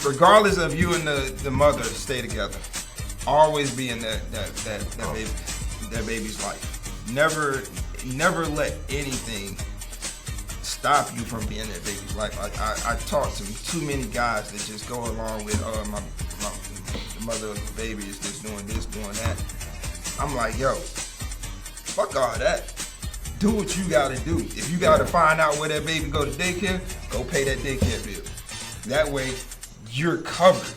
regardless of you and the mother stay together, always be in that baby's life. Never let anything stop you from being in that baby's life. I talk to too many guys that just go along with, the mother of the baby is just doing this, doing that. I'm like, yo, fuck all that. Do what you gotta do. If you gotta find out where that baby go to daycare, go pay that daycare bill. That way, you're covered.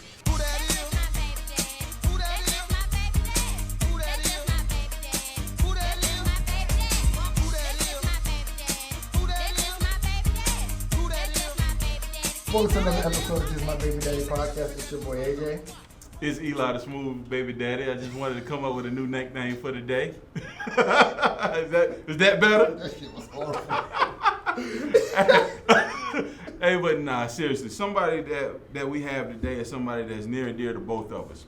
Welcome to another episode of This My Baby Daddy podcast. It's your boy AJ. It's Eli the Smooth Baby Daddy. I just wanted to come up with a new nickname for the day. Is that better? That shit was horrible. Hey, but nah, seriously, somebody that we have today is somebody that's near and dear to both of us.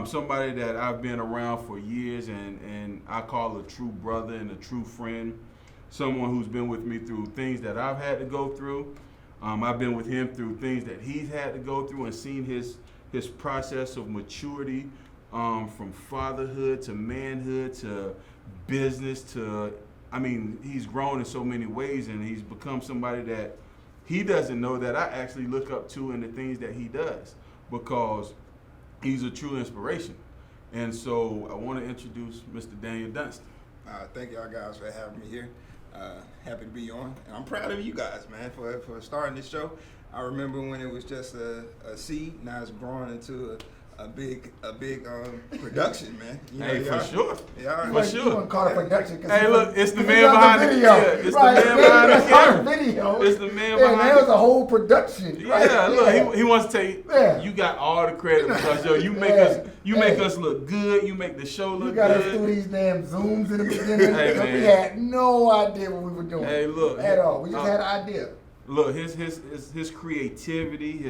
Somebody that I've been around for years and I call a true brother and a true friend. Someone who's been with me through things that I've had to go through. I've been with him through things that he's had to go through and seen his process of maturity, from fatherhood to manhood to business to, he's grown in so many ways and he's become somebody that he doesn't know that I actually look up to in the things that he does because he's a true inspiration. And so I want to introduce Mr. Daniel Dunstan. Thank y'all guys for having me here. Happy to be on. And I'm proud of you guys, man, for starting this show. I remember when it was just a seed, now it's growing into a big production, man. You know, Hey, for sure. Yeah, for sure. You want to call it production? Hey, look, it's the man behind the video. It's the man behind the camera. Video. It's the man Yeah, behind that was a whole production. Yeah, look, he wants to tell you, Yeah. you got all the credit because you make us look good. You make the show look You got us good. through these damn Zooms in the beginning. Hey, We man. had no idea what we were doing. Hey, look, at all. We just had an idea. Look, his creativity,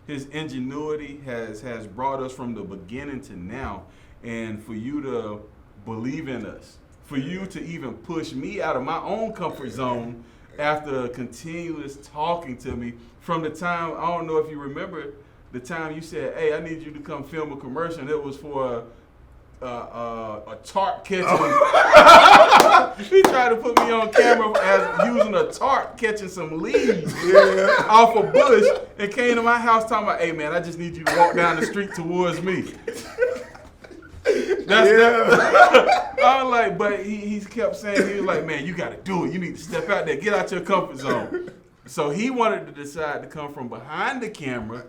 his ingenuity has brought us from the beginning to now, and for you to believe in us, for you to even push me out of my own comfort zone after continuous talking to me from the time, I don't know if you remember the time you said, hey, I need you to come film a commercial, and it was for a tart catching. He tried to put me on camera as using a tart catching some leaves off a bush, and came to my house talking about, hey man, I just need you to walk down the street towards me. I was like, but he kept saying, he was like, man, you gotta do it. You need to step out there, get out your comfort zone. So he wanted to decide to come from behind the camera,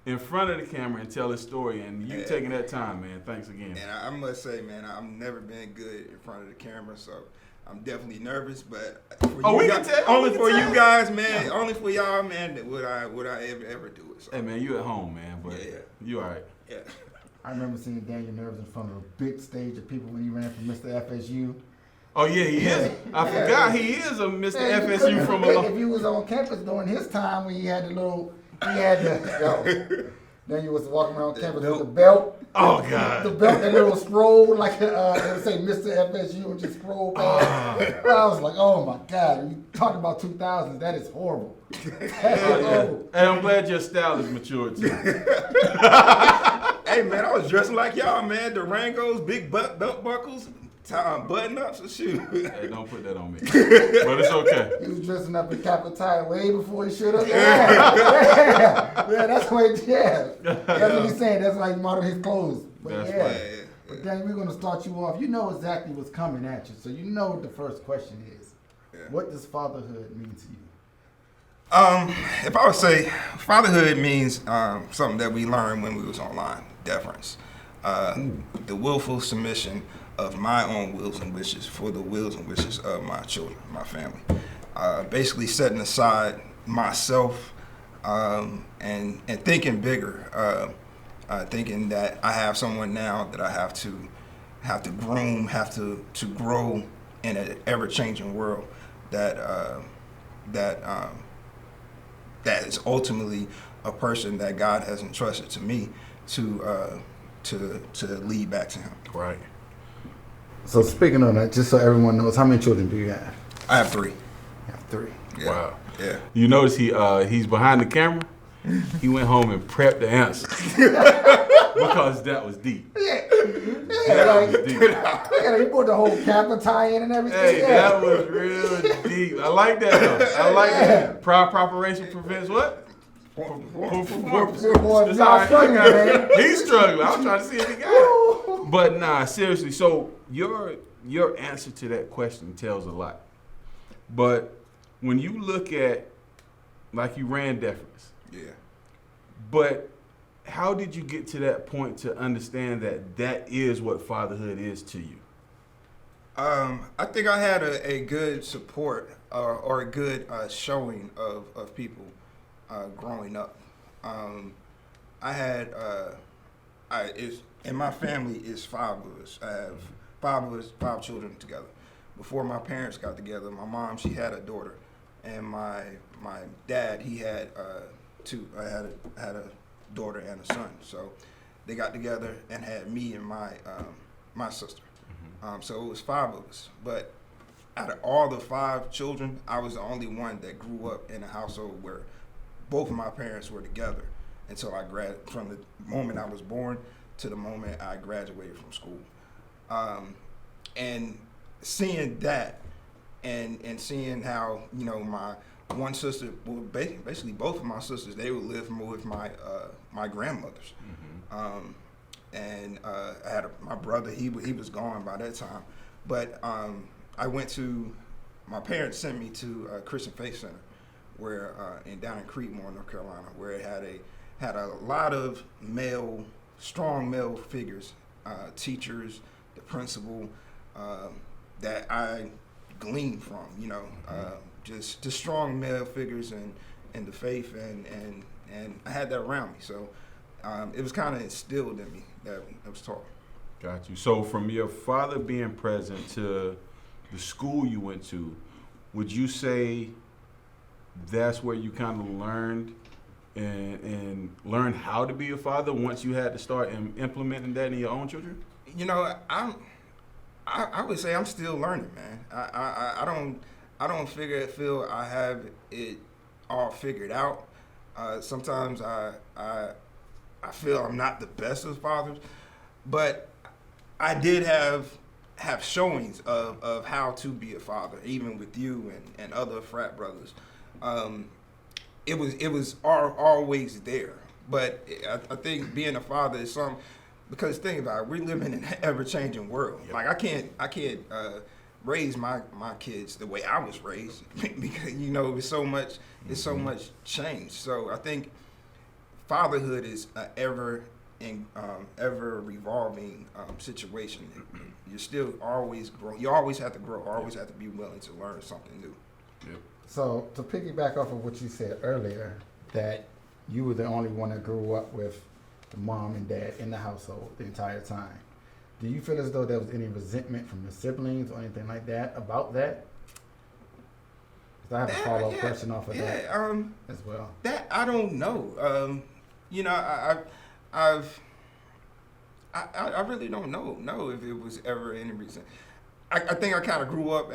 in front of the camera, and tell his story, and you taking that time, man. Thanks again. And I must say, man, I've never been good in front of the camera, so I'm definitely nervous. But only for you guys, man, only for y'all, man, that would I ever do it. So. Hey man, you at home, man, but you all right. Yeah. I remember seeing Daniel Nerves in front of a big stage of people when he ran for Mr. FSU. Oh yeah, he is. I forgot he is a Mr. FSU from a If long. you was on campus during his time when he had the Daniel was walking around campus with the belt. Oh God. The belt, that little scroll, like they would say Mr. FSU and just scroll past. I was like, oh my God, you talking about 2000s, that is horrible. That is horrible. Hey, I'm glad your style is matured too. Hey man, I was dressing like y'all, man. Durangos, big belt buckles, button ups and shit. Hey, don't put that on me. But it's okay. He was dressing up in Capitale way before he should have. Yeah, that's what that's what he's saying. That's why he modeled his clothes. But That's But then we're gonna start you off. You know exactly what's coming at you, so you know what the first question is. Yeah. What does fatherhood mean to you? If I would say fatherhood means something that we learned when we was online, deference. The willful submission of my own wills and wishes for the wills and wishes of my children, my family. Basically setting aside myself and thinking bigger, thinking that I have someone now that I have to groom, have to grow in an ever-changing world that is ultimately a person that God has entrusted to me to lead back to Him. Right. So speaking of that, just so everyone knows, how many children do you have? I have 3. I have 3. Yeah. Wow. Yeah. You notice he's behind the camera. he went home and prepped the answer because that was deep. Yeah, like, Was deep. yeah, he put the whole Kappa tie in and everything. Hey, yeah. that was real deep. I like that though. I like that. Prior preparation prevents what? Boy, It's all right. I struggling, got man. it. He's struggling. I'm trying to see if he got it. But nah, seriously. So your answer to that question tells a lot. But when you look at, like, you ran deference, Yeah. but how did you get to that point to understand that that is what fatherhood is to you? I think I had a good support or a good showing of people growing up. I had in my family is 5 of us. I have 5 of us, 5 children together. Before my parents got together, my mom, she had a daughter, and my dad, he had 2. I had a daughter and a son. So they got together and had me and my sister. So it was 5 of us. But out of all the 5 children, I was the only one that grew up in a household where both of my parents were together until from the moment I was born to the moment I graduated from school. And seeing that and seeing how, my one sister, well, basically both of my sisters, they would live with my grandmothers. And I had my brother, he was gone by that time. But my parents sent me to Christian Faith Center, where down in Creedmoor, North Carolina, where it had a lot of strong male figures, teachers, the principal, that I gleaned from, just strong male figures in the faith, and I had that around me. So it was kind of instilled in me that was taught. Got you. So from your father being present to the school you went to, would you say that's where you kind of learned and learned how to be a father once you had to start implementing that in your own children? I would say I'm still learning, man. I don't feel I have it all figured out. Sometimes I feel I'm not the best of fathers, but I did have showings of how to be a father, even with you and other frat brothers. It was always there, but I think being a father is something, because think about it, we live in an ever-changing world. Yep. Like I can't raise my kids the way I was raised because it's so much change. So I think fatherhood is an ever revolving situation. You're still always growing. You always have to grow. Always have to be willing to learn something new. Yep. So to piggyback off of what you said earlier, that you were the only one that grew up with the mom and dad in the household the entire time. Do you feel as though there was any resentment from your siblings or anything like that about that? 'Cause I have a follow-up question off of that as well. That I don't know. I really don't know if it was ever any reason. I think I kind of grew up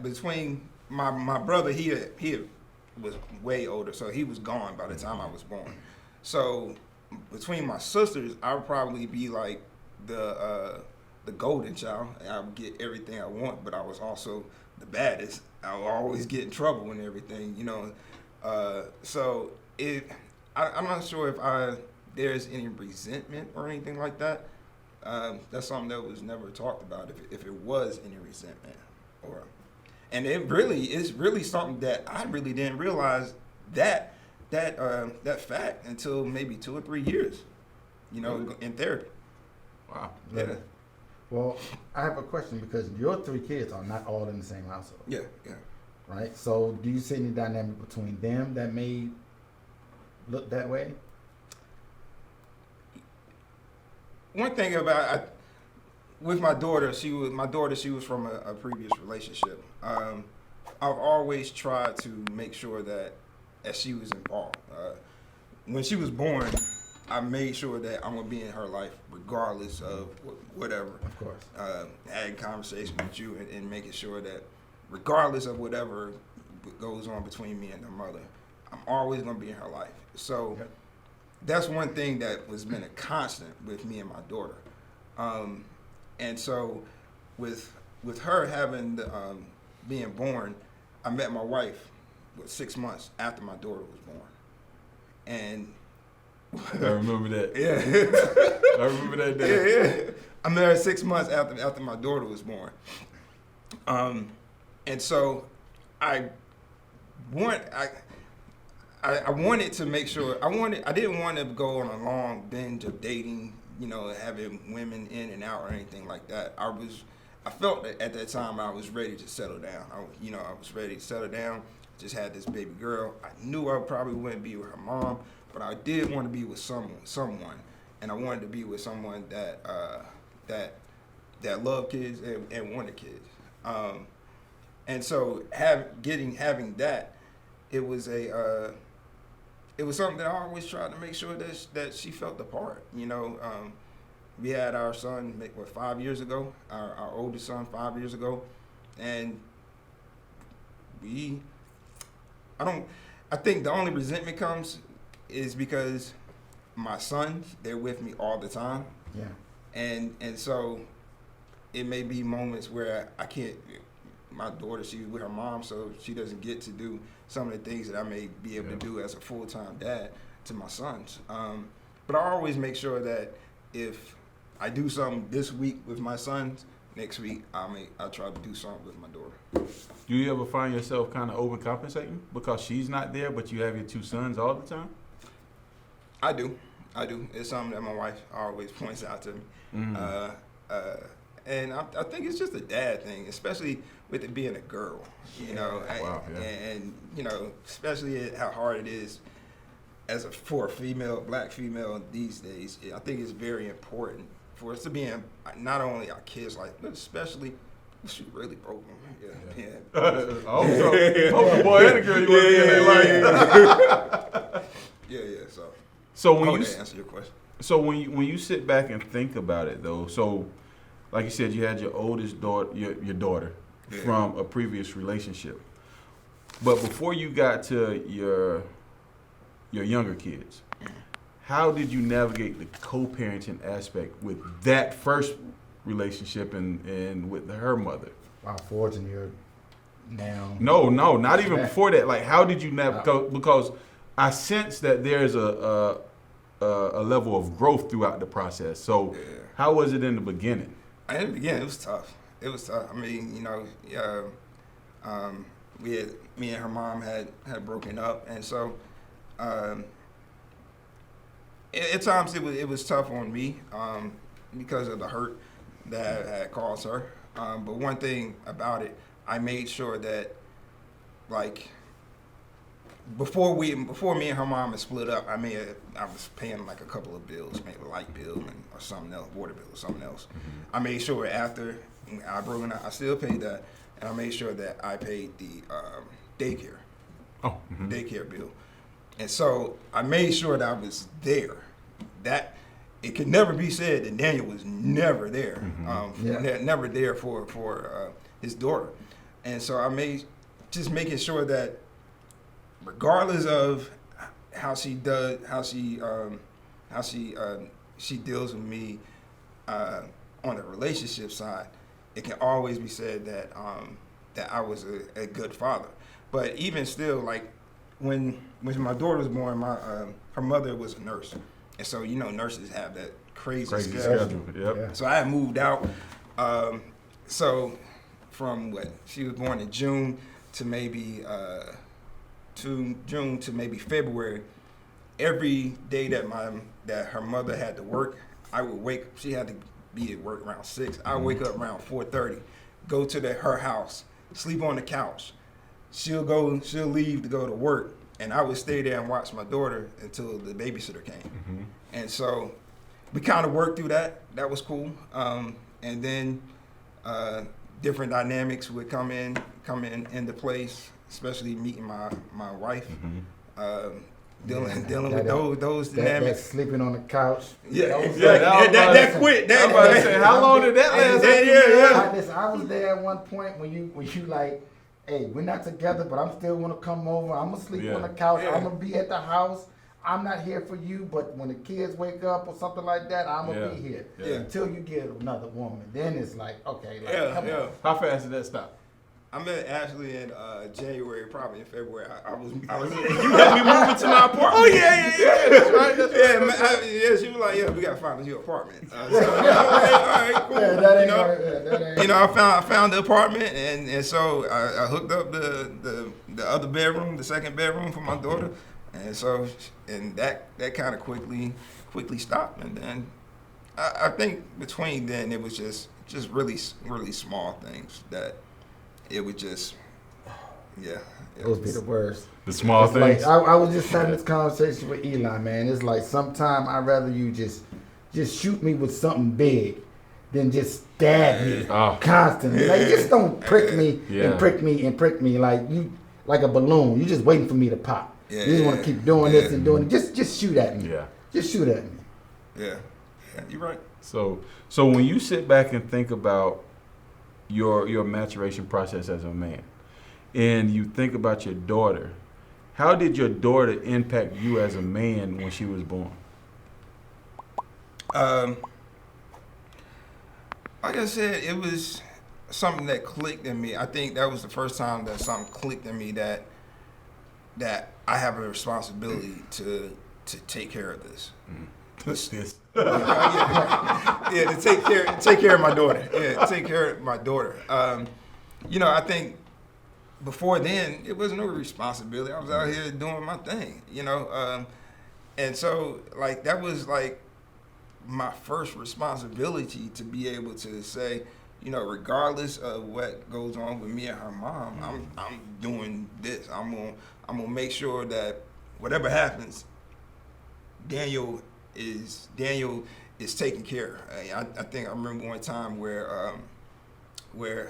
between my brother. He was way older, so he was gone by the time I was born. So between my sisters, I would probably be like the golden child. I would get everything I want, but I was also the baddest. I would always get in trouble and everything, So I'm not sure if there's any resentment or anything like that. That's something that was never talked about. If it was any resentment, and it's really something that I really didn't realize that fact until maybe 2 or 3 years, in therapy. Wow. Yeah. Well, I have a question because your 3 kids are not all in the same household. Yeah. Right? So do you see any dynamic between them that may look that way? One thing about with my daughter, she was from a previous relationship. I've always tried to make sure that she was involved. When she was born, I made sure that I'm gonna be in her life regardless of whatever. Of course. Having conversation with you and making sure that regardless of whatever goes on between me and her mother, I'm always gonna be in her life. So that's one thing that was been a constant with me and my daughter. And so with her having being born, I met my wife 6 months after my daughter was born. And I remember that. yeah. I remember that day. Yeah. I met her 6 months after my daughter was born. And so I wanted to make sure I didn't want to go on a long binge of dating, having women in and out or anything like that. I felt that at that time I was ready to settle down. I was ready to settle down. Just had this baby girl. I knew I probably wouldn't be with her mom, but I did want to be with someone, and I wanted to be with someone that loved kids and wanted kids. And so having that, it was something that I always tried to make sure that she felt the part. We had our son 5 years ago, our oldest son 5 years ago, and I think the only resentment comes is because my sons, they're with me all the time. Yeah. And so it may be moments where I can't, my daughter, she's with her mom, so she doesn't get to do some of the things that I may be able to do as a full-time dad to my sons. But I always make sure that if I do something this week with my sons, next week I try to do something with my daughter. Do you ever find yourself kind of overcompensating because she's not there, but you have your two sons all the time? I do. It's something that my wife always points out to me. Mm-hmm. And I think it's just a dad thing, especially with it being a girl, Wow, yeah. And especially how hard it is for a black female these days. I think it's very important for us to be in not only our kids' life, but especially, she really broke them. Yeah. The boy and the girl you want to be in their life. Yeah. So when to answer your question. So when you sit back and think about it, though, so like you said, you had your oldest daughter, your daughter, from a previous relationship, but before you got to your younger kids, how did you navigate the co-parenting aspect with that first relationship and with her mother? Wow, forging your now. No, not even before that. Like, how did you navigate? Because I sense that there's a level of growth throughout the process. So, how was it in the beginning? In the beginning, it was tough. I mean, me and her mom had broken up, and so at times it was tough on me because of the hurt that I had caused her. But one thing about it, I made sure that, like, before me and her mom had split up, I was paying like a couple of bills, maybe a light bill or something else, water bill or something else. Mm-hmm. I made sure after I broke up, I still paid that, and I made sure that I paid the daycare, daycare bill. And so I made sure that I was there. That it could never be said that Daniel was never there, never there for his daughter. And so I making sure that, regardless of how she deals with me on the relationship side, it can always be said that I was a good father. But even still, like when my daughter was born, her mother was a nurse, and so nurses have that crazy schedule. Yep. Yeah. So I had moved out. So from she was born in June to maybe February, every day that her mother had to work, she had to be at work around 6. I would wake up around 4:30, go to her house, sleep on the couch. She'll leave to go to work, and I would stay there and watch my daughter until the babysitter came. Mm-hmm. And so we kind of worked through that. That was cool. And then different dynamics would come into place, especially meeting my wife. Mm-hmm. Dealing with those dynamics. That sleeping on the couch. That quit. How long did that last? I was there at one point when you like, hey, we're not together, but I'm still gonna come over. I'm gonna sleep on the couch. Yeah. I'm gonna be at the house. I'm not here for you, but when the kids wake up or something like that, I'm gonna be here. Yeah. Until you get another woman, then it's like, okay, like, come on. How fast did that stop? I met Ashley in January, probably in February. I was you helped me move into my apartment. Oh yeah. That's right. She was like, yeah, we gotta find you an apartment. So, all right, cool. Yeah, that ain't that ain't. You know, I found the apartment, and so I hooked up the other bedroom, the second bedroom for my daughter, and so that kind of quickly stopped, and then I think between then it was just really small things that it would just Those be the worst. The small It's things. like, I was just having this conversation with Eli, man. It's like sometimes I'd rather you just shoot me with something big than just stab me constantly. Like, just don't prick me and prick me and prick me like a balloon. You just waiting for me to pop. You just want to keep doing this and doing it. Just shoot at me. Yeah. Just shoot at me. Yeah, you're right. So when you sit back and think about your maturation process as a man, and you think about your daughter, how did your daughter impact you as a man when she was born? Like I said, it was something that clicked in me. I think that was the first time that something clicked in me that I have a responsibility to take care of this. This. Yeah, to take care of my daughter. Yeah, take care of my daughter. You know, I think before then it wasn't no responsibility. I was out here doing my thing. You know, and so like that was like my first responsibility to be able to say, you know, regardless of what goes on with me and her mom, I'm doing this. I'm gonna make sure that whatever happens, Daniel is taken care of. I think I remember one time where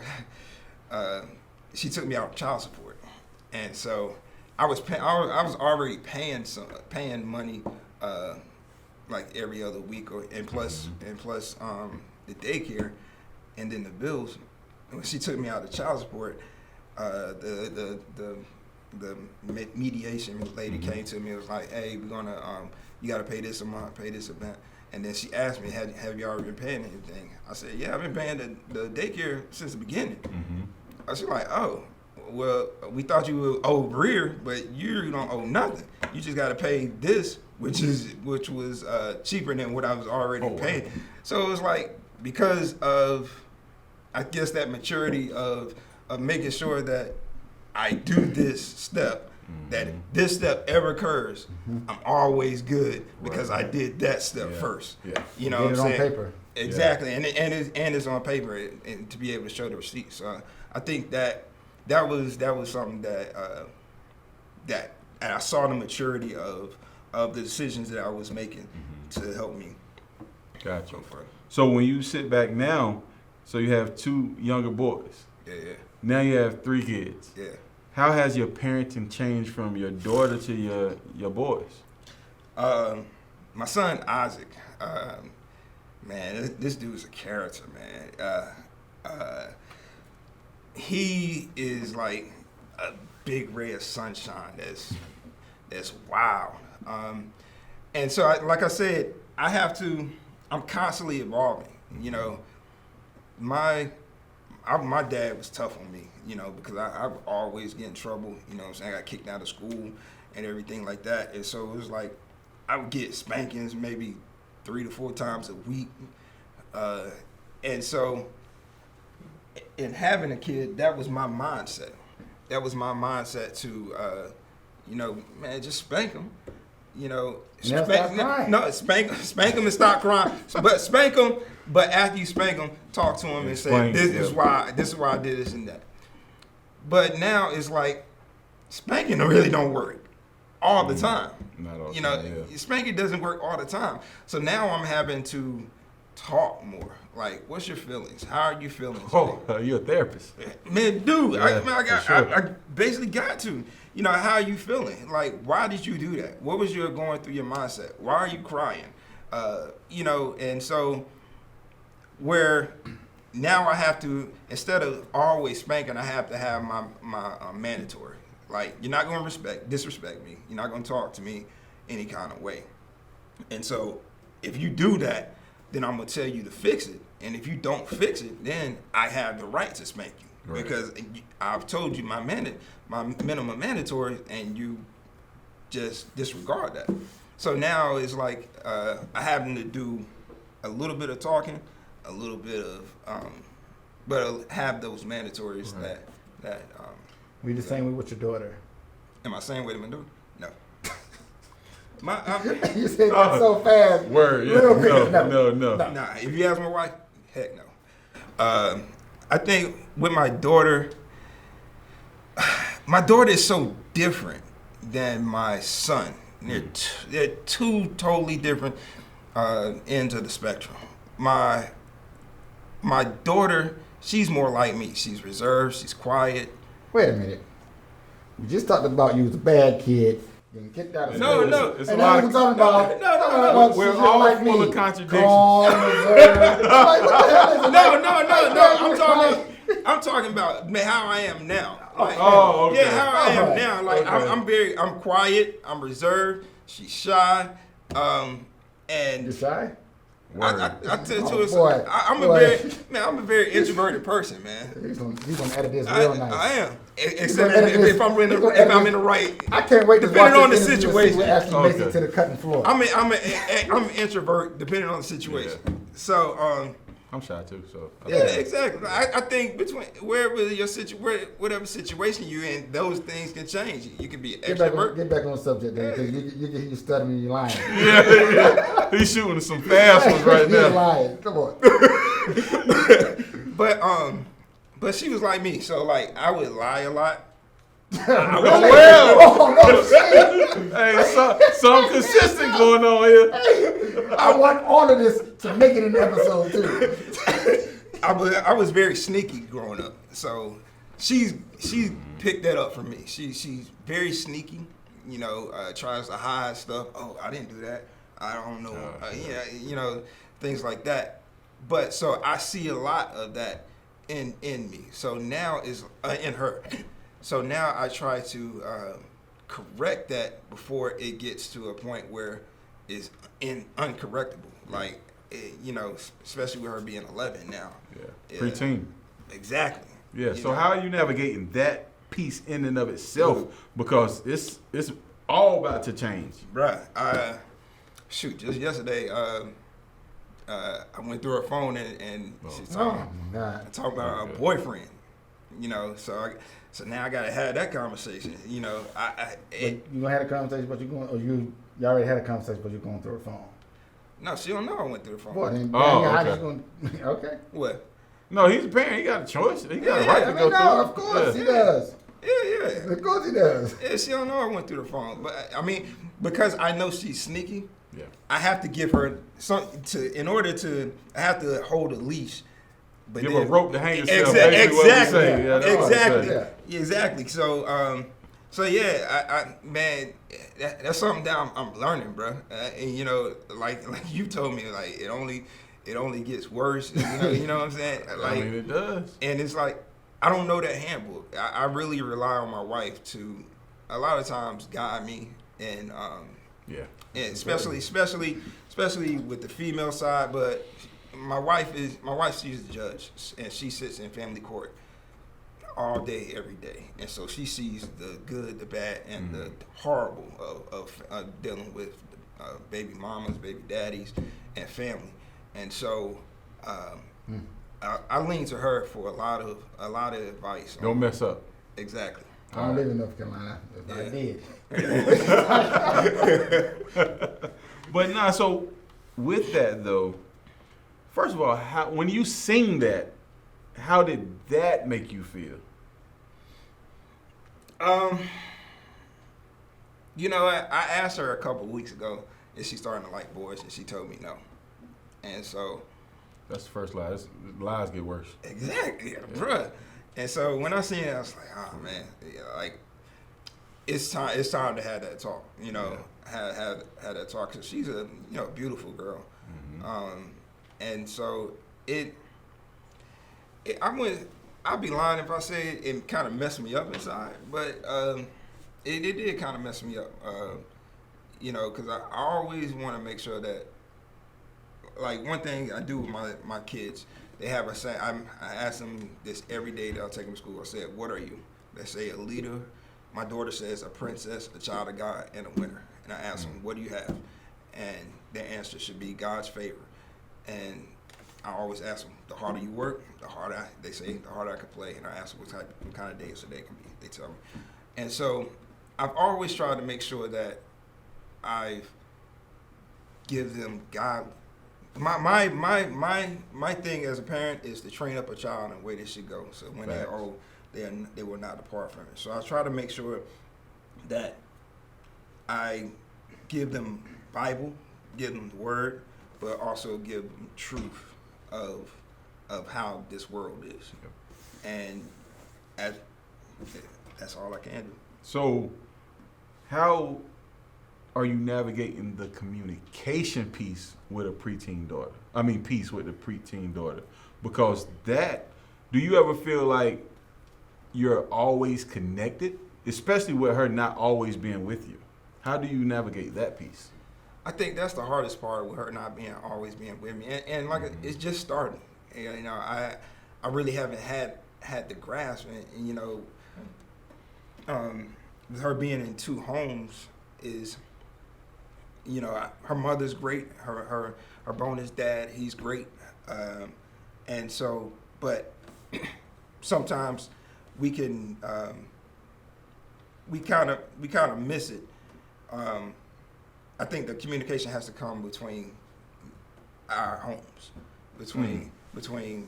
she took me out of child support, and so I was already paying money like every other week, and plus the daycare, and then the bills. And when she took me out of child support, the mediation lady came to me and was like, "Hey, we're gonna you got to pay this amount, pay this amount." And then she asked me, "Have you already been paying anything?" I said, "Yeah, I've been paying the daycare since the beginning." I was like, "Oh, well, we thought you would owe rear, but you don't owe nothing. You just got to pay this, which was cheaper than what I was already paying." So it was like, because of, I guess, that maturity of making sure that I do this step, that if this step ever occurs, I'm always good because I did that step first. Yeah. You know what I'm saying? On paper. Exactly, and it's on paper, and to be able to show the receipts. So I think that was something that and I saw the maturity of the decisions that I was making to help me. Gotcha. So when you sit back now, so you have 2 younger boys. Yeah. Now you have 3 kids. Yeah. How has your parenting changed from your daughter to your boys? My son Isaac, man, this dude's a character, man. He is like a big ray of sunshine. That's wild. And so, like I said, I'm constantly evolving. You know, my dad was tough on me, you know, because I would always get in trouble, you know what I'm saying? I got kicked out of school and everything like that. And so it was like I would get spankings maybe 3 to 4 times a week. And so in having a kid, that was my mindset. That was my mindset to, you know, man, just spank him. You know, stop crying. Spank him and stop crying. But spank him. But after you spank him, talk to him and say, this is why I did this and that. But now it's like spanking really don't work all the time. Not all you know, time, yeah. Spanking doesn't work all the time. So now I'm having to talk more. Like, what's your feelings? How are you feeling today? You're a therapist. Man, dude, Yeah, I basically got to. You know, how are you feeling? Like, why did you do that? What was going through your mindset? Why are you crying? You know, and so where now I have to, instead of always spanking, I have to have my mandatory. Like, you're not going to disrespect me. You're not going to talk to me any kind of way. And so if you do that, then I'm going to tell you to fix it. And if you don't fix it, then I have the right to spank you. Right. Because I've told you my minimum mandatory, and you just disregard that. So now it's like I having to do a little bit of talking, a little bit of, but have those mandatories that. We the same way with your daughter. Am I saying with my daughter? No. You said that so fast. Word, yeah. No. Nah, if you ask my wife, heck no. I think with my daughter is so different than my son. They're two totally different ends of the spectrum. My daughter, she's more like me. She's reserved. She's quiet. Wait a minute. We just talked about you was a bad kid. Getting kicked out of school. No. It's and a lot now we're talking about No. We're all like full me. of contradictions. Calm, reserved. Like, what the hell is it? No. I'm talking about how I am now. Like, okay. Yeah, how I am now. Like, Okay. I'm quiet. I'm reserved. She's shy. And You shy? I tell you, boy. I'm a very introverted person, man. He's gonna edit this real nice. I am. Except if I'm in the right. I can't wait to depending watch on the this interview situation. and see what actually makes it to the cutting floor. I'm an introvert depending on the situation. Yeah. So I'm shy too, so. yeah, exactly. I think between whatever situation you're in, those things can change. You can be an extrovert. Get back on the subject, then, because you stuttering, you're lying. Yeah. He's shooting some fast ones right You're now. lying. Come on. But she was like me, so like I would lie a lot. Oh no, shit. Hey, something consistent going on here. I want all of this to make it an episode too. I was very sneaky growing up, so she's picked that up from me. She's very sneaky, tries to hide stuff. Oh, I didn't do that. I don't know, things like that. But so I see a lot of that in me. So now is in her. So now I try to correct that before it gets to a point where it's uncorrectable. Like, especially with her being 11 now. Yeah. Preteen. Exactly. Yeah. So how are you navigating that piece in and of itself? Because it's all about to change. Right. Just yesterday, I went through her phone and she's talking about her boyfriend. So now I gotta have that conversation. You gonna have a conversation, but you already had a conversation, but you're going through her phone. No, she don't know I went through the phone. What? Okay. Okay. What? No, he's a parent. He got a choice. He got a right to go through. Of course he does. Yeah. Of course he does. Yeah, she don't know I went through the phone. But I mean, because I know she's sneaky, Yeah. I have to give her I have to hold a leash. But Give a rope to hang yourself. Exactly. So yeah, man, that's something that I'm learning, bro. And like you told me, like it only gets worse. You know what I'm saying? Like, I mean, it does. And it's like I don't know that handbook. I really rely on my wife to a lot of times guide me, and and especially with the female side, but. My wife, she's the judge, and she sits in family court all day, every day. And so she sees the good, the bad, and the horrible of dealing with baby mamas, baby daddies, and family. And so I lean to her for a lot of advice. Don't mess up. Exactly. I don't live in North Carolina. If I did. But so with that though, first of all, when you sing that, how did that make you feel? I asked her a couple weeks ago, is she starting to like boys, and she told me no. And so that's the first lie. Lies get worse. Exactly, bruh. And so when I seen it, I was like, oh man, like it's time to have that talk. Have that talk, because she's a beautiful girl. And so I'd be lying if I said it kind of messed me up inside, but it did kind of mess me up. Because I always want to make sure that, like, one thing I do with my kids, they have a say. I ask them this every day that I take them to school. I said, "What are you?" They say a leader. My daughter says a princess, a child of God, and a winner. And I ask them, "What do you have?" And their answer should be God's favor. And I always ask them, the harder you work, the harder they say the harder I can play. And I ask them what kind of days they can be. They tell me. And so I've always tried to make sure that I give them God. My thing as a parent is to train up a child in the way they should go. So when they're old, they will not depart from it. So I try to make sure that I give them Bible, give them the Word, but also give them truth of how this world is. And that's all I can do. So, how are you navigating the communication piece with a preteen daughter? Piece with a preteen daughter. Because do you ever feel like you're always connected, especially with her not always being with you? How do you navigate that piece? I think that's the hardest part with her not always being with me, and like it's just starting. I really haven't had the grasp, and with her being in 2 homes is, her mother's great, her bonus dad, he's great, and so, but sometimes we can we kind of miss it. I think the communication has to come between our homes, between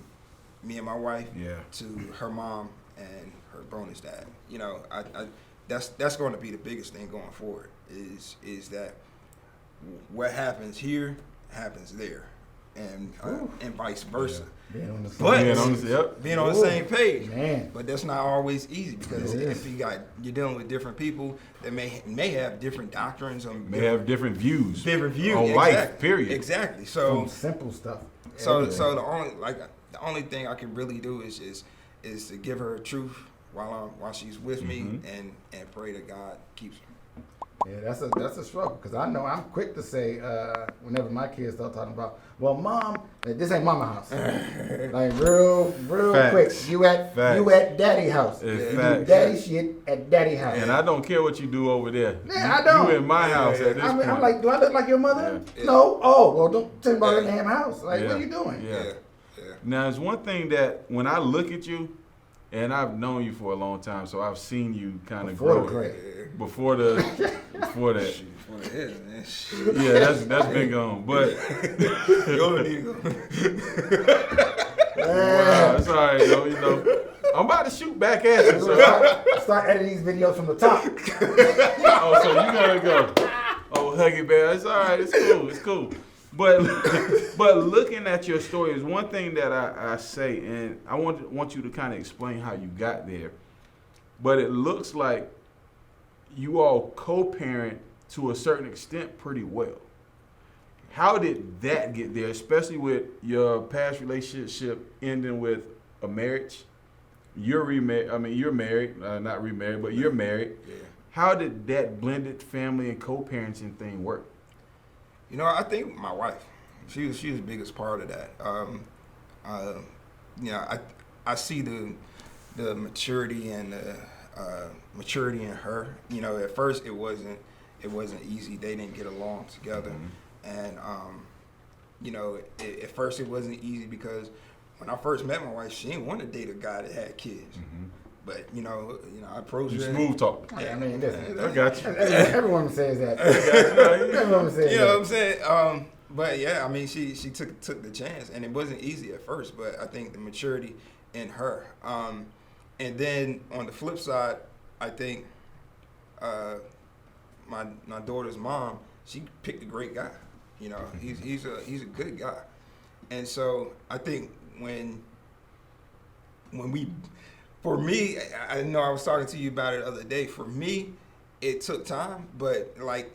me and my wife, to her mom and her bonus dad. That's going to be the biggest thing going forward. Is that what happens here happens there, and vice versa. Being on the Being on the same page. Man. But that's not always easy, because if you're dealing with different people that may have different doctrines, or may have different views on exactly. life. Period. Exactly. So From simple stuff. So the only thing I can really do is to give her truth while she's with me, and pray that God keeps her. Yeah, that's a struggle, because I know I'm quick to say whenever my kids start talking about, well, Mom, this ain't Mama house. Like real Facts. quick. You at Daddy house. You do Daddy shit at Daddy house. And I don't care what you do over there. Yeah, I don't. You in my house at this point. I'm like, do I look like your mother? Yeah. No. Oh, well, don't tell me about the damn house. Like, what are you doing? Yeah. Now, it's one thing that when I look at you, and I've known you for a long time, so I've seen you kind of grow. Before that. Yeah, that's been gone. But wow, it's all right, though. I'm about to shoot back at you. So start editing these videos from the top. Oh, so you gotta go. Oh, Huggy Bear, it's all right. It's cool. But looking at your story is one thing that I say, and I want you to kind of explain how you got there. But it looks like you all co-parent to a certain extent pretty well. How did that get there, especially with your past relationship ending with a marriage? You're remarried. You're married, not remarried, but you're married. Yeah. How did that blended family and co-parenting thing work? I think my wife, she was the biggest part of that. I see the maturity and the maturity in her. At first it wasn't easy. They didn't get along together, and at first it wasn't easy because when I first met my wife, she didn't want to date a guy that had kids. But I approached her. Smooth talk. Yeah, listen, I got you. Everyone says that. Everyone says that. You know what I'm saying? But yeah, she took the chance, and it wasn't easy at first. But I think the maturity in her, and then on the flip side, I think my daughter's mom, she picked a great guy. He's a good guy, and so I think when we. For me, I know I was talking to you about it the other day. For me, it took time, but I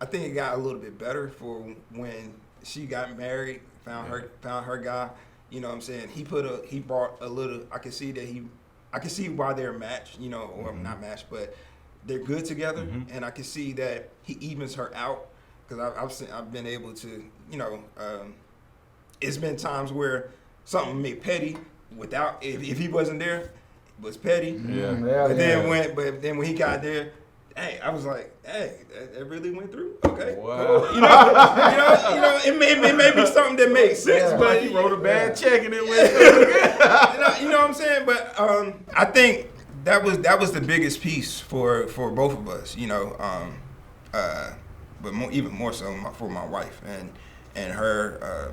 think it got a little bit better for when she got married, found her guy. You know what I'm saying? He brought a little. I can see why they're matched. You know, or not matched, but they're good together. And I can see that he evens her out because I've been able to. You know, it's been times where something made petty without if he wasn't there, it was petty. But then when he got there. Hey, I was like, hey, that really went through. Okay, wow. Cool. You know, it may be something that makes sense, but he wrote a bad check and it went through. you know what I'm saying? But I think that was the biggest piece for both of us. You know, but even more so for my wife and her.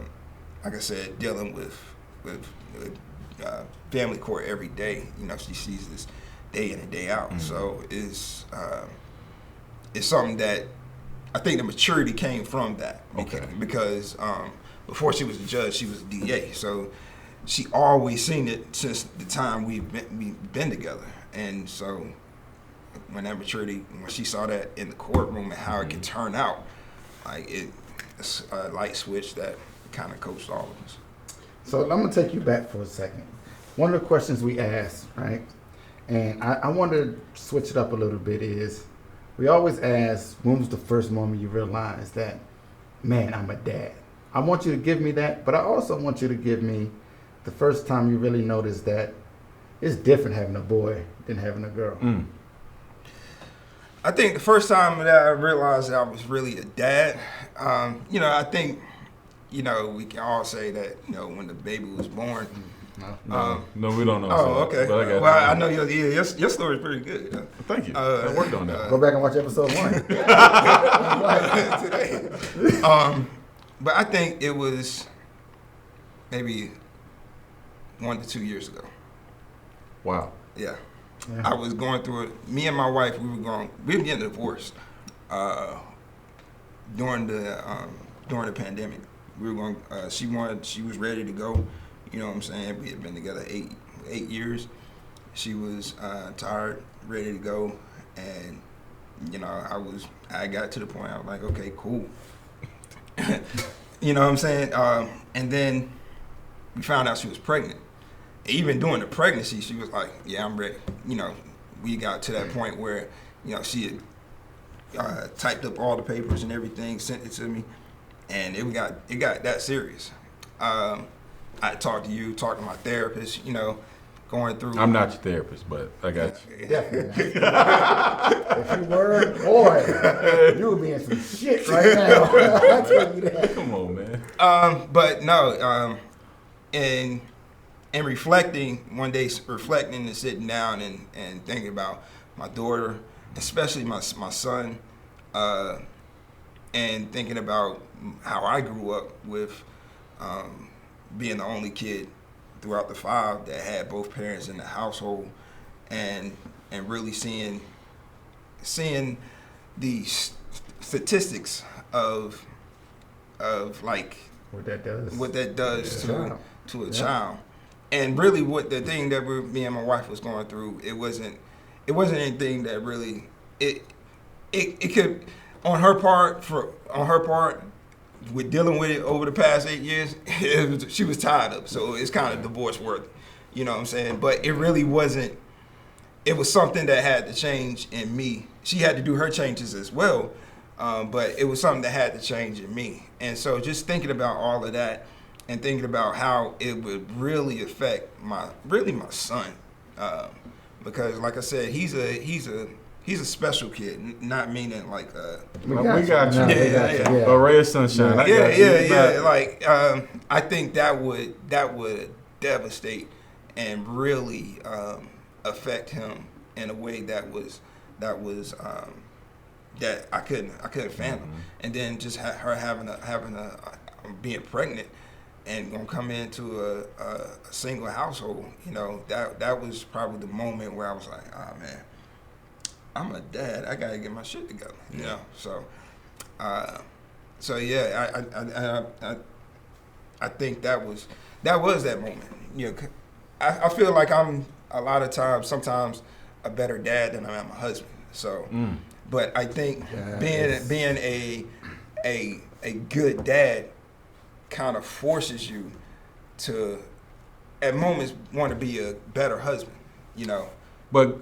Like I said, dealing with family court every day. You know, she sees this day in and day out. So it's something that I think the maturity came from that. Because before she was a judge, she was a DA. So she always seen it since the time we've been together. And so when she saw that in the courtroom and how it could turn out, like it's a light switch that kind of coached all of us. So I'm gonna take you back for a second. One of the questions we asked, right? And I want to switch it up a little bit is, we always ask, when was the first moment you realized that, man, I'm a dad? I want you to give me that, but I also want you to give me the first time you really noticed that it's different having a boy than having a girl. I think the first time that I realized that I was really a dad, you know, I think, you know, we can all say that, you know, when the baby was born. No, we don't know. Oh, okay. But I know your story is pretty good. Thank you. I worked on that. Go back and watch episode 1. Today. But I think it was maybe 1 to 2 years ago. Wow. Yeah. I was going through it. Me and my wife, we were getting divorced during the pandemic. We were going. She was ready to go. You know what I'm saying? We had been together 8 years. She was tired, ready to go, and you know, I got to the point. I was like, okay, cool. You know what I'm saying? And then we found out she was pregnant. Even during the pregnancy, she was like, yeah, I'm ready. You know, we got to that point where, you know, she had typed up all the papers and everything, sent it to me, and it got that serious. I talked to you, talked to my therapist, you know, going through. I'm not your therapist, but I got you. Definitely. If you were, boy, you would be in some shit right now. I tell you that. Come on, man. But no, and reflecting one day, and sitting down and thinking about my daughter, especially my son, and thinking about how I grew up with being the only kid throughout the 5 that had both parents in the household, and really seeing the statistics of like what that does to a child. And really what the thing that me and my wife was going through, it wasn't anything that really it could on her part with dealing with it over the past 8 years, she was tired of it. So it's kind of divorce worthy. You know what I'm saying? But it really wasn't. It was something that had to change in me. She had to do her changes as well, but it was something that had to change in me. And so just thinking about all of that and thinking about how it would really affect my son, because like I said, he's a special kid, not meaning like we got you. Yeah. A ray of sunshine. Yeah. Like I think that would devastate and really affect him in a way that I couldn't fathom. Mm-hmm. And then just her having a being pregnant and gonna come into a single household, you know, that was probably the moment where I was like, oh man, I'm a dad. I gotta get my shit together, you know. So yeah, I think that was that moment. You know, I feel like I'm sometimes a better dad than I am a husband. So, but I think being a good dad kind of forces you to at moments want to be a better husband, you know. But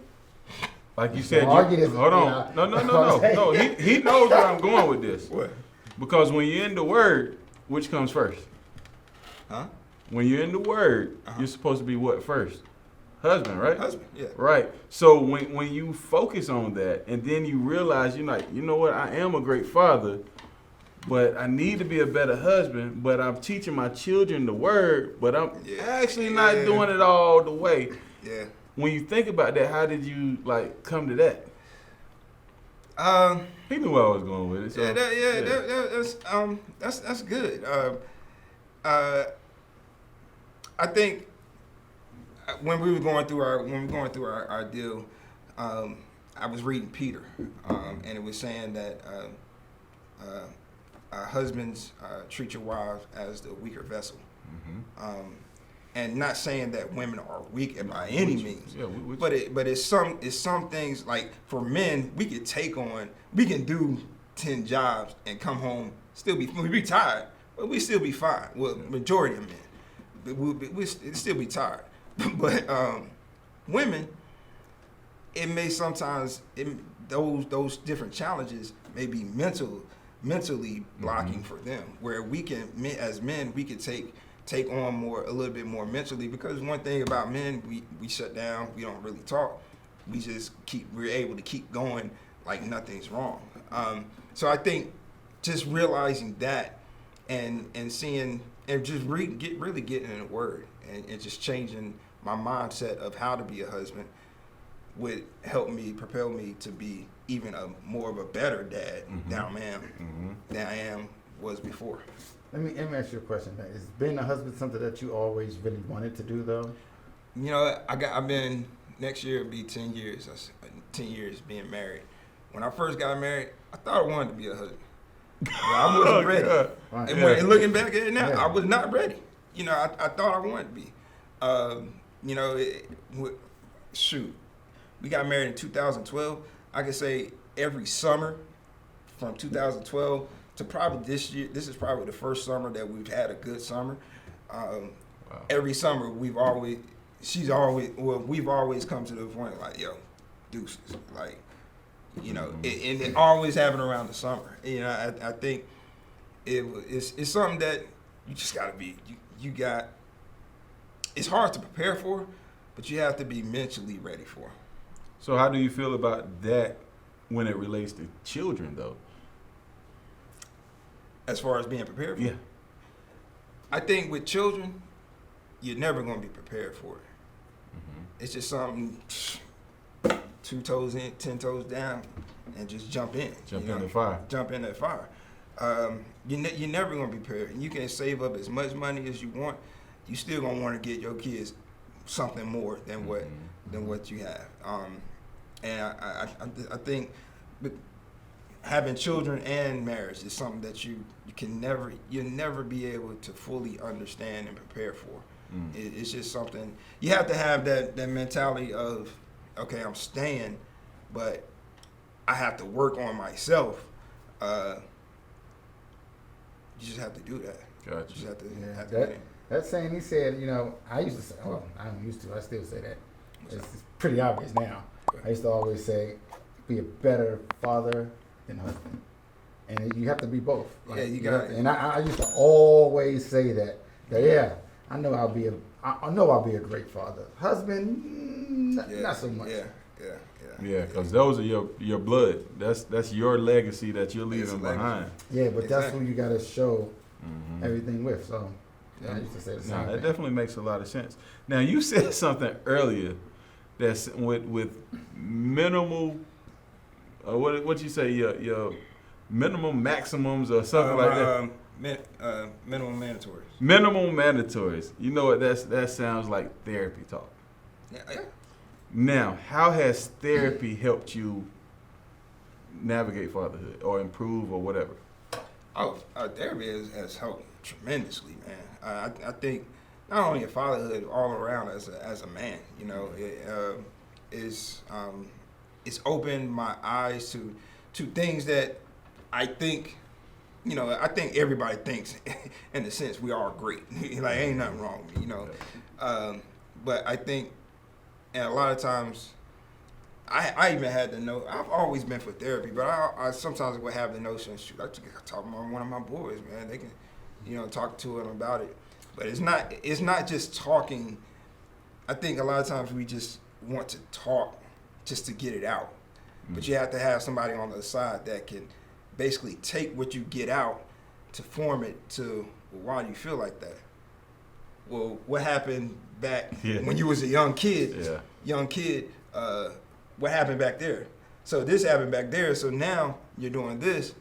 like you said, Argue this, hold on. No. He knows where I'm going with this. What? Because when you're in the word, which comes first? Huh? When you're in the word, you're supposed to be what first? Husband, right? Husband, yeah. Right. So when you focus on that and then you realize you're like, you know what, I am a great father, but I need to be a better husband, but I'm teaching my children the word, but I'm actually not doing it all the way. Yeah. When you think about that, how did you like come to that? He knew where I was going with it. So, that's good. I think when we were going through our deal, I was reading Peter, and it was saying that husbands treat your wives as the weaker vessel, and not saying that women are weak by any means, but it's some things like for men we can do 10 jobs and come home we be tired, but we still be fine. Well, majority of men, we still be tired. But women, it may sometimes those different challenges may be mentally blocking for them. Where we can, as men, we could take on a little bit more mentally, because one thing about men, we shut down, we don't really talk, we're able to keep going like nothing's wrong. So I think just realizing that and seeing and just really getting in the word and just changing my mindset of how to be a husband would propel me to be even more of a better dad than I was before. Let me ask you a question. Is being a husband something that you always really wanted to do, though? You know, I've been, next year it'll be 10 years. 10 years being married. When I first got married, I thought I wanted to be a husband. I wasn't ready. Right. And looking back at it now, I was not ready. You know, I thought I wanted to be. You know, we got married in 2012. I could say every summer from 2012 to probably this year, this is probably the first summer that we've had a good summer. Every summer we've always come to the point like, yo, deuces. Like, you know, and it always happened around the summer. You know, I think it's something that you just gotta be, it's hard to prepare for, but you have to be mentally ready for. So how do you feel about that when it relates to children, though? As far as being prepared for? Yeah. I think with children, you're never going to be prepared for it. It's just something, 2 toes in, 10 toes down, and just jump in. Jump in the fire. Jump in that fire. You're never going to be prepared. You can save up as much money as you want. You still going to want to get your kids something more than what you have. And I think having children and marriage is something that you'll never be able to fully understand and prepare for. It's just something you have to have that mentality of, okay, I'm staying, but I have to work on myself. You just have to do that. Gotcha. You just have to that saying he said, you know, I used to say, well, I don't used to, I still say that. It's pretty obvious now. I used to always say, be a better father than husband. And you have to be both. Like, yeah, you got it. And I used to always say that I know I'll be a great father. Husband, not so much. Yeah, because those are your blood. That's your legacy that you're leaving behind. Yeah, but that's who you got to show everything with. So I used to say the same thing. That definitely makes a lot of sense. Now you said something earlier that's with minimal. What you say? Your minimum maximums or something like that. Minimum mandatories. Minimum mandatories. You know what? That sounds like therapy talk. Yeah. Now, how has therapy helped you navigate fatherhood or improve or whatever? Therapy has helped tremendously, man. I think not only in fatherhood, all around as a man, you know, it's opened my eyes to things that I think, you know, I think everybody thinks, in a sense, we are great. Like, ain't nothing wrong with me, you know. But I think, and a lot of times, I even had to know. I've always been for therapy, but I sometimes would have the notion, shoot, I just talk to one of my boys, man. They can, you know, talk to them about it. But it's not just talking. I think a lot of times we just want to talk just to get it out. But you have to have somebody on the side that can basically take what you get out to form it to, well, why do you feel like that? Well, what happened back when you was a young kid? What happened back there? So this happened back there. So now you're doing this.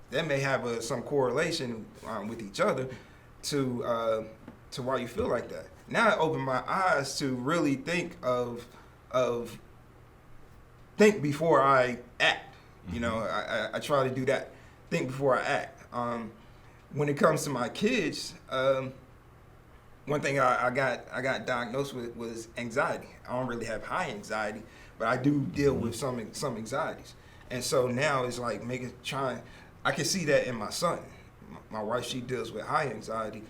That may have some correlation with each other to why you feel like that. Now it opened my eyes to really think think before I act. You know, I try to do that. Think before I act. When it comes to my kids, one thing I got diagnosed with was anxiety. I don't really have high anxiety, but I do deal with some anxieties. And so now it's like I can see that in my son. My wife, she deals with high anxiety,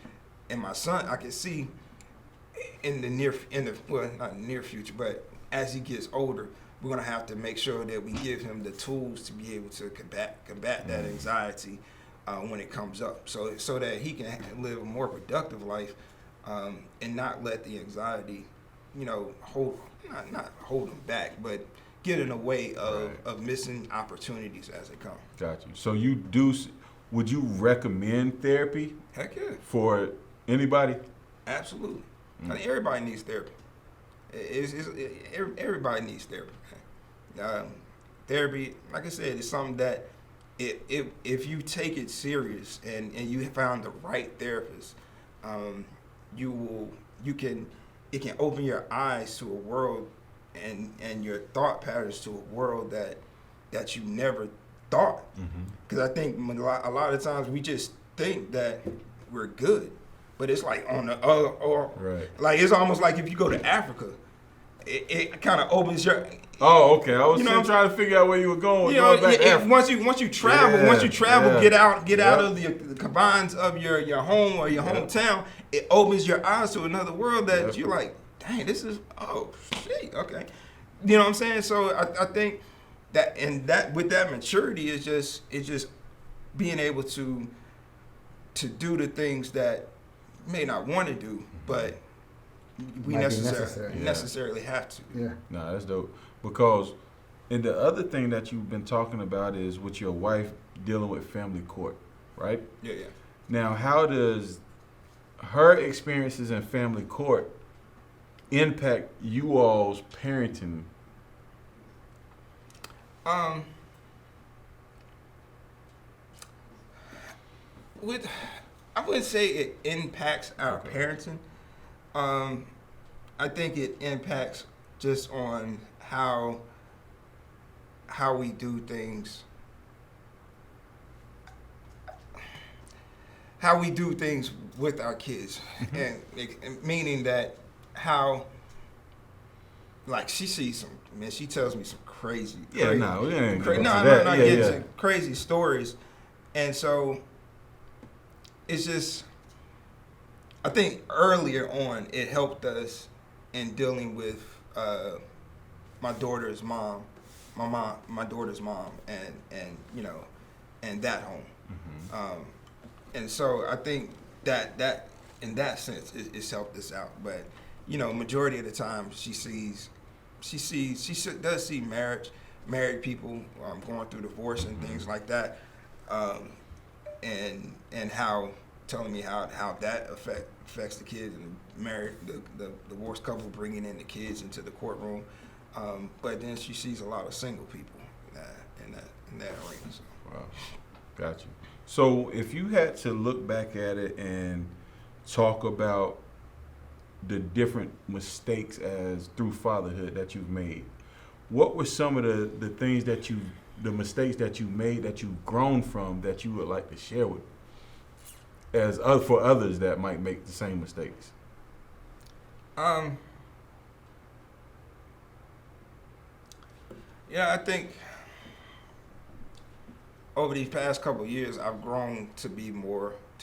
and my son, I can see not near future, but as he gets older, we're gonna have to make sure that we give him the tools to be able to combat that anxiety when it comes up, so that he can live a more productive life and not let the anxiety, you know, not hold him back, but get in the way of missing opportunities as they come. Got you. So would you recommend therapy? Heck yeah. For anybody? Absolutely. I think everybody needs therapy. Everybody needs therapy. Therapy, like I said, is something that if you take it serious and you found the right therapist, it can open your eyes to a world and your thought patterns to a world that you never thought. Because I think a lot of times we just think that we're good, but it's like on the other, like it's almost like if you go to Africa, it kind of opens your. Oh, okay. I was still trying to figure out where you were going. Once you travel, get out of the confines of your home or your hometown, it opens your eyes to another world that you're like, dang, this is shit. Okay, you know what I'm saying? So I think that with that maturity is just being able to do the things that you may not want to do, but we necessarily have to. Yeah. Nah, that's dope. Because, and the other thing that you've been talking about is with your wife dealing with family court, right? Yeah. Now, how does her experiences in family court impact you all's parenting? I wouldn't say it impacts our parenting. I think it impacts just on how we do things. How we do things with our kids, and meaning that how, like, she sees she tells me some crazy crazy stories, and so it's just, I think earlier on it helped us in dealing with my daughter's mom, and you know, and that home. And so I think that in that sense it's helped us out. But you know, majority of the time she does see married people going through divorce and things like that, and how telling me how that affects the kids and the divorced couple bringing in the kids into the courtroom. But then she sees a lot of single people in that arena. So. Wow, got you. So if you had to look back at it and talk about the different mistakes through fatherhood that you've made, what were some of the things the mistakes that you made that you've grown from that you would like to share with for others that might make the same mistakes? Yeah, I think over these past couple of years, I've grown to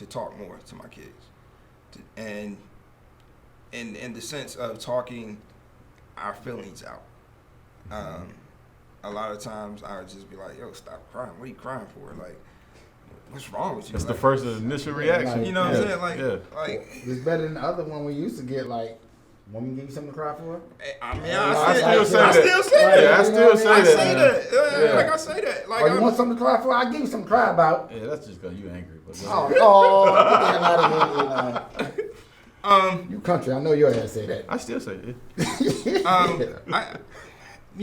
talk more to my kids, and in the sense of talking our feelings out. A lot of times I would just be like, "Yo, stop crying. What are you crying for? Like, what's wrong with you?" That's like, the first initial reaction. You know what I'm saying? Like it's better than the other one we used to get. Like, want me to give you something to cry for? I mean, I still say that. I still say that. Yeah, I still say I that. say that. Yeah. Like I say that. Like, Or you want something to cry for? I'll give you something to cry about. Yeah, that's just because you angry. But Get the hell out of here. You country, I know your ass say that. I still say it.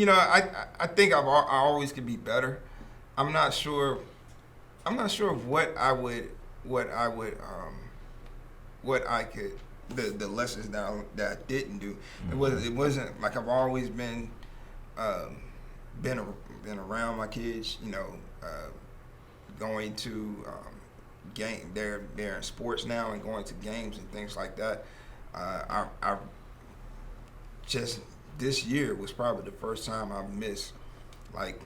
I think I always could be better. I'm not sure of what I could the lessons that I didn't do. It wasn't like I've always been around my kids. Going to game. They're in sports now and going to games and things like that. I just this year was probably the first time I've missed like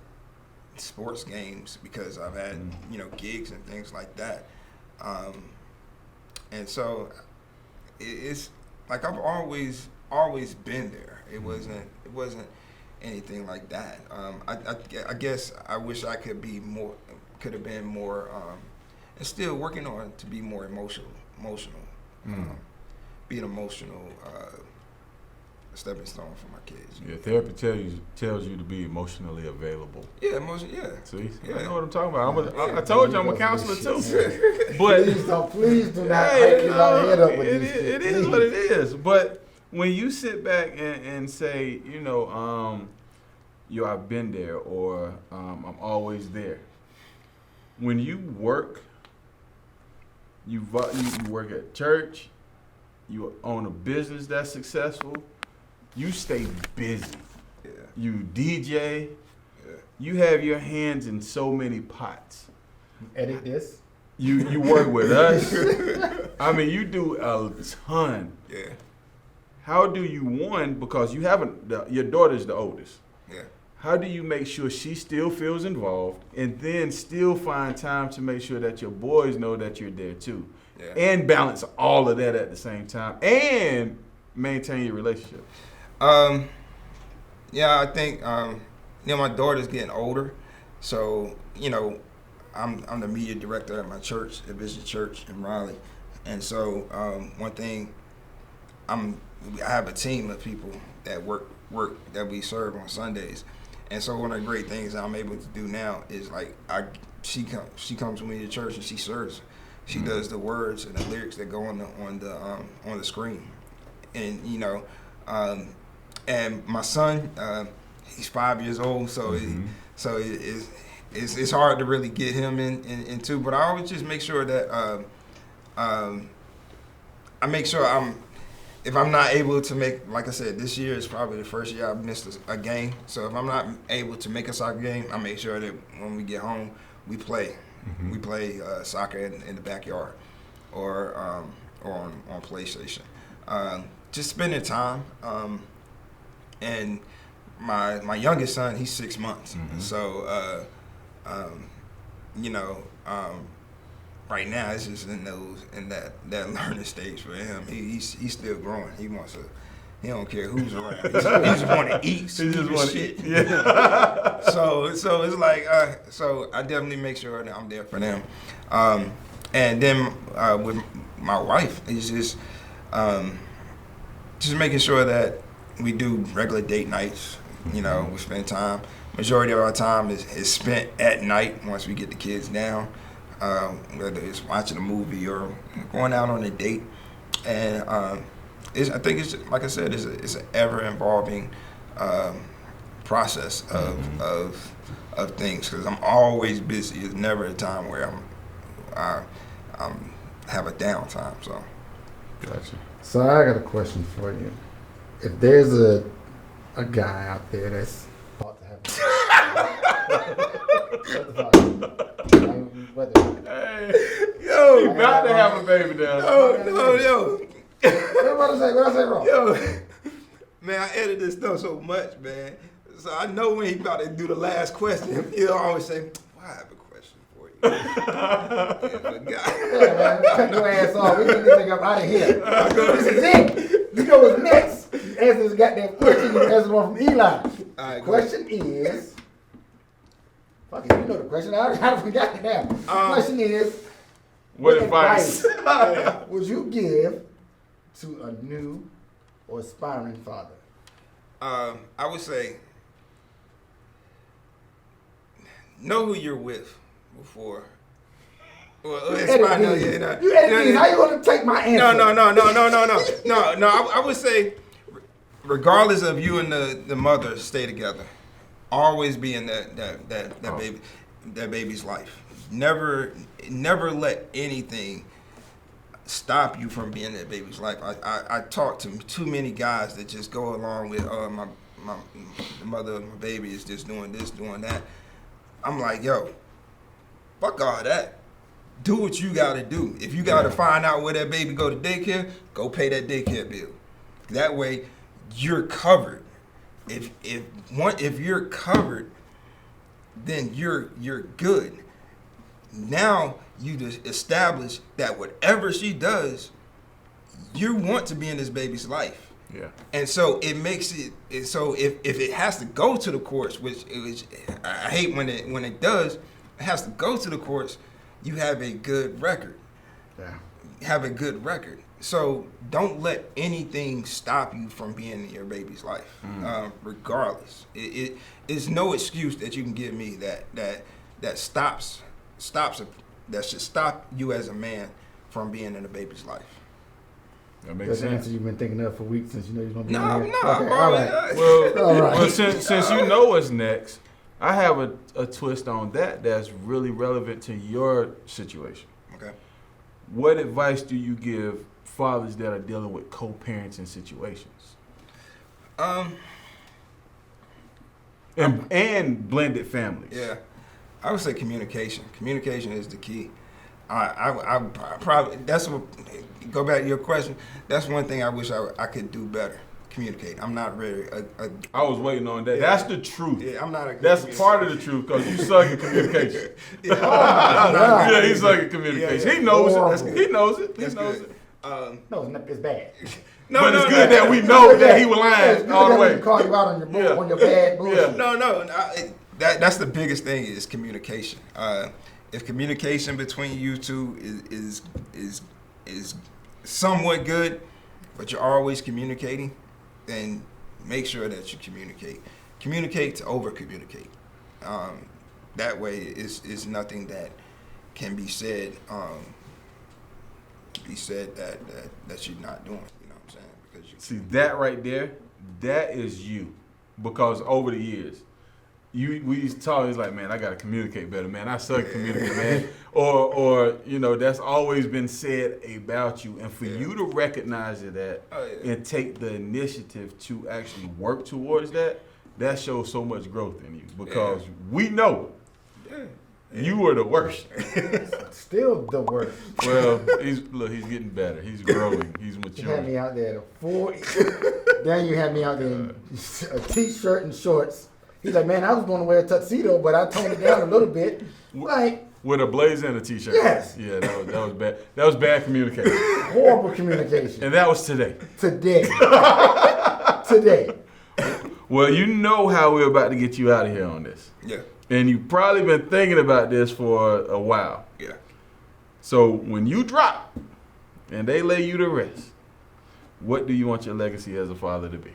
sports games because I've had gigs and things like that, and so it's like I've always been there. It wasn't anything like that. I guess I wish I could have been more, and still working on to be more emotional. Be an emotional stepping stone for my kids. Yeah, therapy tells you to be emotionally available. Yeah, yeah. See, yeah. I know what I'm talking about. I told you I'm a counselor too. But please do not hype your head up with these it is what it is. But when you sit back and say, I've been there, or I'm always there. When you work, you work at church, you own a business that's successful, you stay busy. Yeah. You DJ. Yeah. You have your hands in so many pots. Edit this. You work with us. I mean, you do a ton. Yeah. How do you, because you haven't, your daughter's the oldest. Yeah. How do you make sure she still feels involved and then still find time to make sure that your boys know that you're there too? Yeah. And balance all of that at the same time and maintain your relationship? I think, my daughter's getting older. So, I'm the media director at my church, at Vision Church in Raleigh. And so, one thing, I have a team of people that work that we serve on Sundays. And so one of the great things I'm able to do now is like she comes with me to church and she serves. She does the words and the lyrics that go on the screen. And and my son, he's 5 years old, so it's hard to really get him into. But I always just make sure that I make sure if I'm not able to make, like I said, this year is probably the first year I've missed a game. So if I'm not able to make a soccer game, I make sure that when we get home, we play. Mm-hmm. We play soccer in the backyard or on PlayStation. Just spending time. And my youngest son, he's 6 months. Mm-hmm. So, right now it's just in that learning stage for him. He's still growing. He don't care who's around. He just want to eat. He just want to eat. Yeah. So it's like so I definitely make sure that I'm there for them. And then with my wife, it's just making sure that we do regular date nights. We spend time. Majority of our time is spent at night once we get the kids down. Whether it's watching a movie or going out on a date, and I think it's like I said, it's an ever-evolving process of things because I'm always busy. It's never a time where I have a downtime. So, gotcha. So I got a question for you. If there's a guy out there that's about to Yo, about to have a baby down. Yo. What I say wrong? Yo, man, I edit this stuff so much, man. So I know when he about to do the last question, he'll always say, "Well, I have a question for Yeah, man, cut your ass off. We get this nigga up out of here. This is it. You know what's next? You answer this goddamn question. You answer the one from Eli. Right, Question is, fuck it, you know the question. I forgot it now. Question is, What advice? would you give to a new or aspiring father? I would say, know who you're with before. Well, it's Edit fine. No, these. yeah, no. You edit these. How you gonna take my answer? No. I would say, regardless of you and the mother stay together, always be in that baby's life. Never let anything stop you from being in that baby's life. I talk to too many guys that just go along with the mother of my baby is just doing this, doing that. I'm like, yo, fuck all that. Do what you gotta do. If you gotta find out where that baby go to daycare, go pay that daycare bill. That way, you're covered. If you're covered, then you're good. Now you just establish that whatever she does, you want to be in this baby's life. Yeah. And so it makes it so if it has to go to the courts, which I hate when it does, it has to go to the courts. You have a good record. Yeah. Have a good record. So don't let anything stop you from being in your baby's life, regardless. It is no excuse that you can give me that stops that should stop you as a man from being in a baby's life. That makes That's the sense. answer you've been thinking of for weeks since you know you're gonna be No. here. Okay, all right. Well, since you know what's next, I have a twist on that's really relevant to your situation. Okay. What advice do you give fathers that are dealing with co-parenting situations? And blended families. Yeah, I would say communication. Communication is the key. I probably that's what. Go back to your question. That's one thing I wish I could do better. Communicate. I'm not really I was waiting on that. Yeah. That's the truth. Yeah, I'm not a. That's part of the truth because you suck at communication. Yeah, Yeah, he suck at communication. Yeah. He knows Horrible. it. He knows it. He That's knows good. it. No, it's bad. But it's good that we know that he was lying all the way. Call you out on your Yeah. on your bad bullshit. Yeah. That's the biggest thing is communication. If communication between you two is somewhat good, but you're always communicating, then make sure that you communicate. Communicate to over communicate. That way, it's nothing that can be said. That you're not doing. You know what I'm saying? Because you See that right there, that is you, because over the years, we used to talk. He's like, man, I gotta communicate better, man. I suck at communicating, man. Or that's always been said about you, and for you to recognize that and take the initiative to actually work towards that shows so much growth in you because we know you were the worst. Still the worst. Well, he's getting better. He's growing. He's You had maturing. me out there at 40. Then you had me out there in a t-shirt and shorts. He's like, man, I was going to wear a tuxedo, but I toned it down a little bit. Like, With a blazer and a t-shirt. Yes. Yeah, that was bad. That was bad communication. horrible communication. And that was today. Today. Today. Well, you know how we're about to get you out of here on this. Yeah. And you've probably been thinking about this for a while. Yeah. So when you drop and they lay you to rest, what do you want your legacy as a father to be?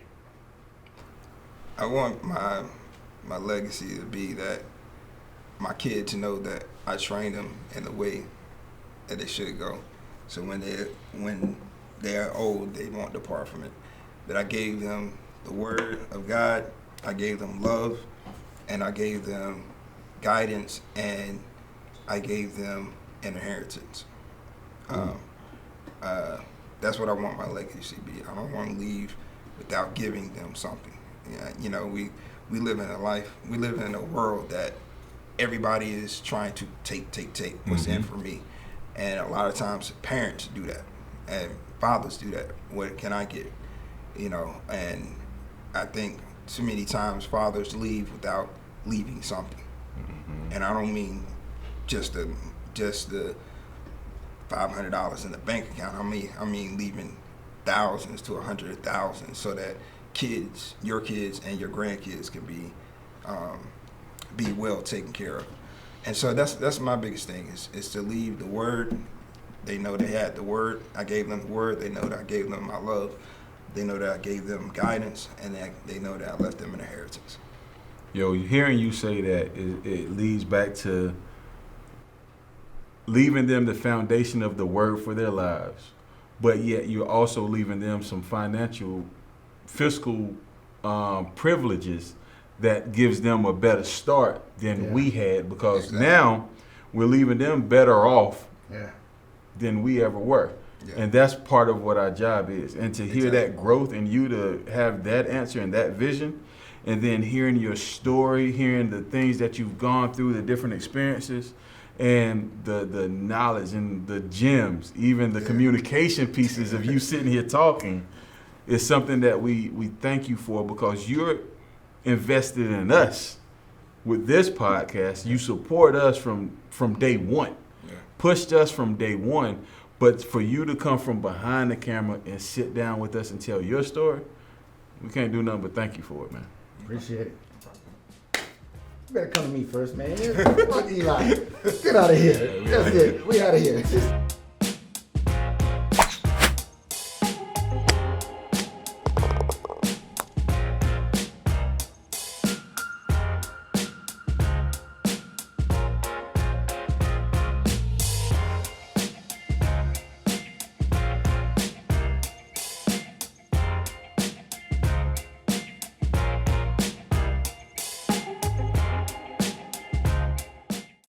I want my legacy to be that my kid to know that I trained them in the way that they should go. So when they're old, they won't depart from it. That I gave them the word of God, I gave them love, and I gave them guidance, and I gave them an inheritance. That's what I want my legacy to be. I don't want to leave without giving them something. Yeah, you know, we live in a life, we live in a world that everybody is trying to take what's in for me. And a lot of times parents do that and fathers do that. What can I get? You know, and I think too many times fathers leave without leaving something. And I don't mean just the $500 in the bank account. I mean leaving thousands to 100,000 so that your kids and your grandkids can be well taken care of. And so that's my biggest thing is to leave the word. They know they had the word. I gave them the word. They know that I gave them my love. They know that I gave them guidance, and they know that I left them an inheritance. Yo, hearing you say that, it leads back to leaving them the foundation of the word for their lives, but yet you're also leaving them some fiscal privileges that gives them a better start than we had, because now we're leaving them better off than we ever were. Yeah. And that's part of what our job is. And to hear that growth and you to have that answer and that vision, and then hearing your story, hearing the things that you've gone through, the different experiences, and the knowledge and the gems, even the communication pieces of you sitting here talking, is something that we thank you for, because you're invested in us with this podcast. You support us from day one, pushed us from day one. But for you to come from behind the camera and sit down with us and tell your story, we can't do nothing but thank you for it, man. Appreciate it. You better come to me first, man. Fuck Eli. Get out of here. That's it. We out of here.